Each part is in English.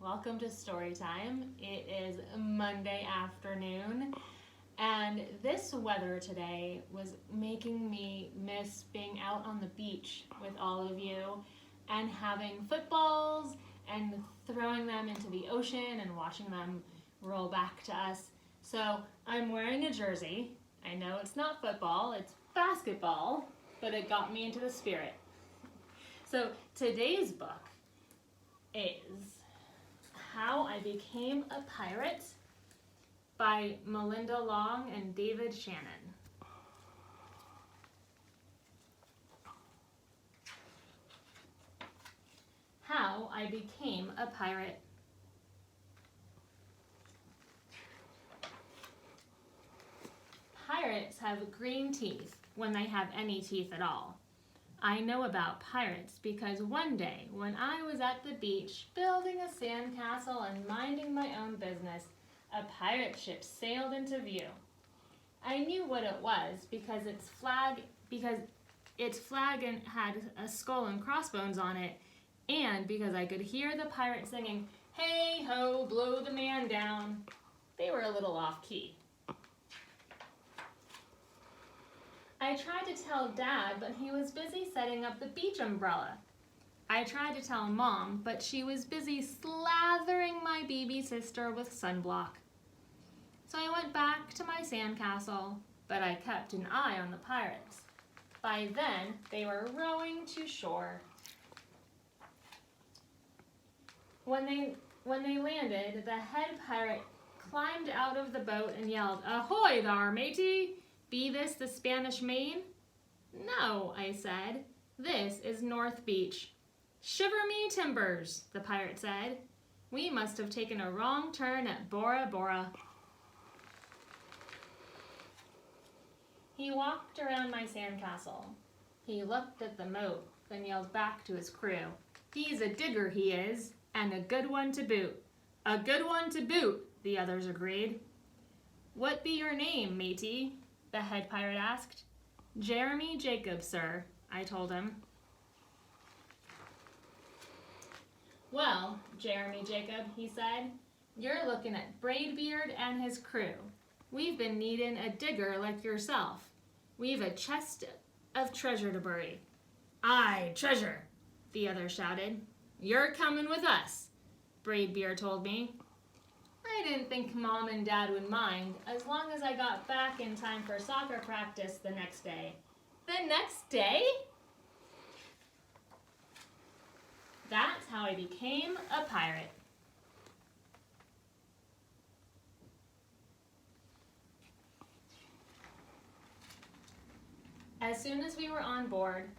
Welcome to story time. It is Monday afternoon, and this weather today was making me miss being out on the beach with all of you and having footballs and throwing them into the ocean and watching them roll back to us. So I'm wearing a jersey. I know it's not football, it's basketball, but it got me into the spirit. So today's book is How I Became a Pirate by Melinda Long and David Shannon. How I Became a Pirate. Pirates have green teeth when they have any teeth at all. I know about pirates because one day when I was at the beach building a sandcastle and minding my own business, a pirate ship sailed into view. I knew what it was because its flag had a skull and crossbones on it, and because I could hear the pirate singing, "Hey ho, blow the man down." They were a little off key. I tried to tell Dad, but he was busy setting up the beach umbrella. I tried to tell Mom, but she was busy slathering my baby sister with sunblock. So I went back to my sandcastle, but I kept an eye on the pirates. By then, they were rowing to shore. When they landed, the head pirate climbed out of the boat and yelled, "Ahoy thar, matey! Be this the Spanish Main?" "No," I said. "This is North Beach." "Shiver me timbers," the pirate said. "We must have taken a wrong turn at Bora Bora." He walked around my sandcastle. He looked at the moat, then yelled back to his crew. "He's a digger, he is, and a good one to boot." "A good one to boot," the others agreed. "What be your name, matey?" the head pirate asked. "Jeremy Jacob, sir," I told him. "Well, Jeremy Jacob," he said, "you're looking at Braidbeard and his crew. We've been needing a digger like yourself. We've a chest of treasure to bury." "Aye, treasure," the other shouted. "You're coming with us," Braidbeard told me. I didn't think Mom and Dad would mind as long as I got back in time for soccer practice the next day. The next day? That's how I became a pirate. As soon as we were on board,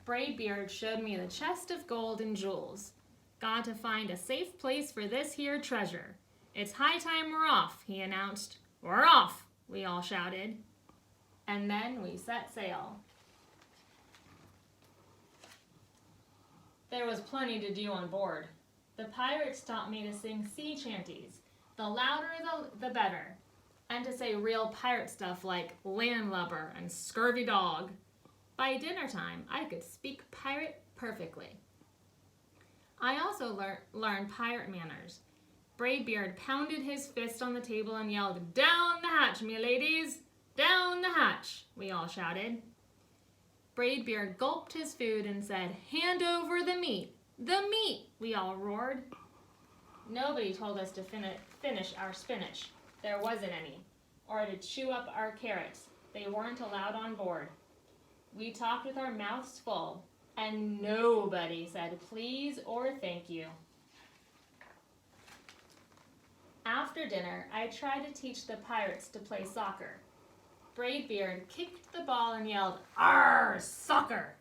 Braidbeard showed me the chest of gold and jewels. "Got to find a safe place for this here treasure. It's high time we're off," he announced. "We're off," we all shouted. And then we set sail. There was plenty to do on board. The pirates taught me to sing sea chanties, the louder the better, and to say real pirate stuff like landlubber and scurvy dog. By dinner time, I could speak pirate perfectly. I also learned pirate manners. Braidbeard pounded his fist on the table and yelled, "Down the hatch, me ladies! Down the hatch!" we all shouted. Braidbeard gulped his food and said, "Hand over the meat! The meat!" we all roared. Nobody told us to finish our spinach. There wasn't any. Or to chew up our carrots. They weren't allowed on board. We talked with our mouths full, and nobody said please or thank you. After dinner, I tried to teach the pirates to play soccer. Braidbeard kicked the ball and yelled, "Arr, soccer!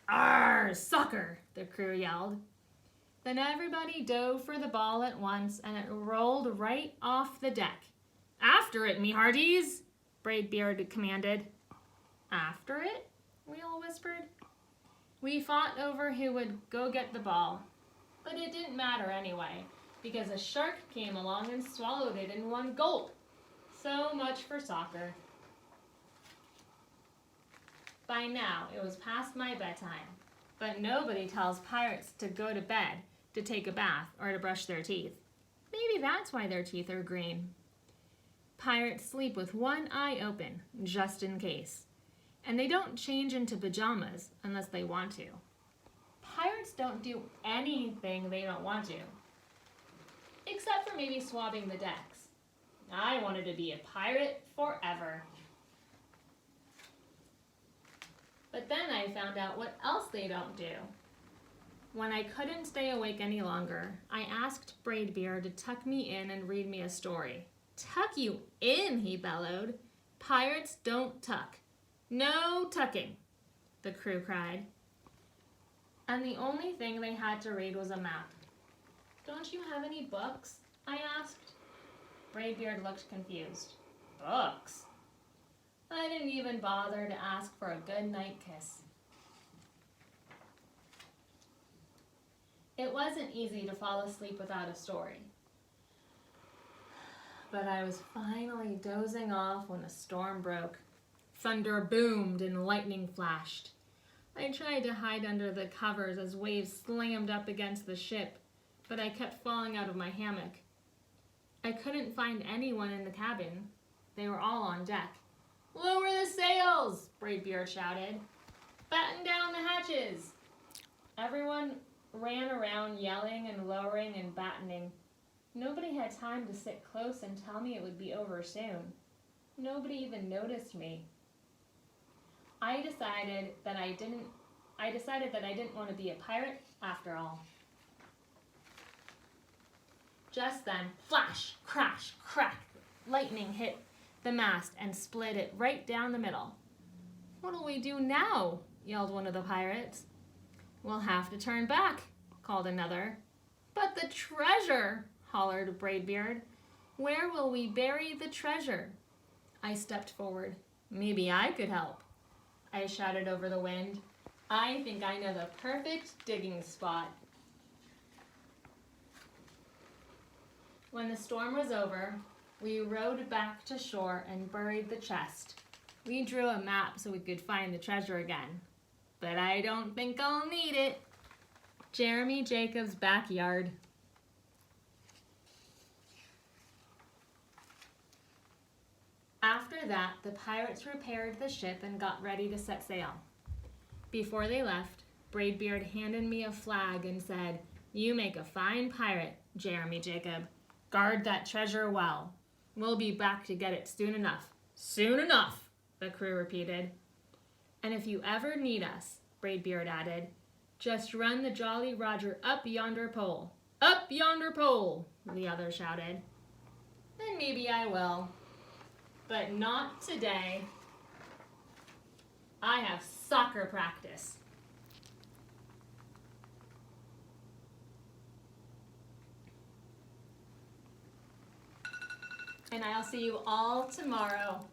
Arr, soccer!" the crew yelled. Then everybody dove for the ball at once, and it rolled right off the deck. "After it, me hearties!" Braidbeard commanded. "After it?" we all whispered. We fought over who would go get the ball, but it didn't matter anyway, because a shark came along and swallowed it in one gulp. So much for soccer. By now, it was past my bedtime, but nobody tells pirates to go to bed, to take a bath, or to brush their teeth. Maybe that's why their teeth are green. Pirates sleep with one eye open, just in case. And they don't change into pajamas unless they want to. Pirates don't do anything they don't want to. Except for maybe swabbing the decks. I wanted to be a pirate forever. But then I found out what else they don't do. When I couldn't stay awake any longer, I asked Braidbeard to tuck me in and read me a story. Tuck you in, he bellowed. Pirates don't tuck. No tucking, the crew cried. And the only thing they had to read was a map. Don't you have any books? I asked. Braidbeard looked confused. Books? I didn't even bother to ask for a good night kiss. It wasn't easy to fall asleep without a story. But I was finally dozing off when a storm broke. Thunder boomed and lightning flashed. I tried to hide under the covers as waves slammed up against the ship, but I kept falling out of my hammock. I couldn't find anyone in the cabin. They were all on deck. Lower the sails, Braidbeard shouted. Batten down the hatches. Everyone ran around yelling and lowering and battening. Nobody had time to sit close and tell me it would be over soon. Nobody even noticed me. I decided that I didn't want to be a pirate after all. Just then, flash, crash, crack, lightning hit the mast and split it right down the middle. What'll we do now? Yelled one of the pirates. We'll have to turn back, called another. But the treasure, hollered Braidbeard. Where will we bury the treasure? I stepped forward. Maybe I could help. I shouted over the wind. I think I know the perfect digging spot. When the storm was over, we rowed back to shore and buried the chest. We drew a map so we could find the treasure again. But I don't think I'll need it. Jeremy Jacobs' backyard. After that, the pirates repaired the ship and got ready to set sail. Before they left, Braidbeard handed me a flag and said, "You make a fine pirate, Jeremy Jacob. Guard that treasure well. We'll be back to get it soon enough." Soon enough, the crew repeated. And if you ever need us, Braidbeard added, just run the Jolly Roger up yonder pole. Up yonder pole, the others shouted. Then maybe I will. But not today. I have soccer practice. And I'll see you all tomorrow.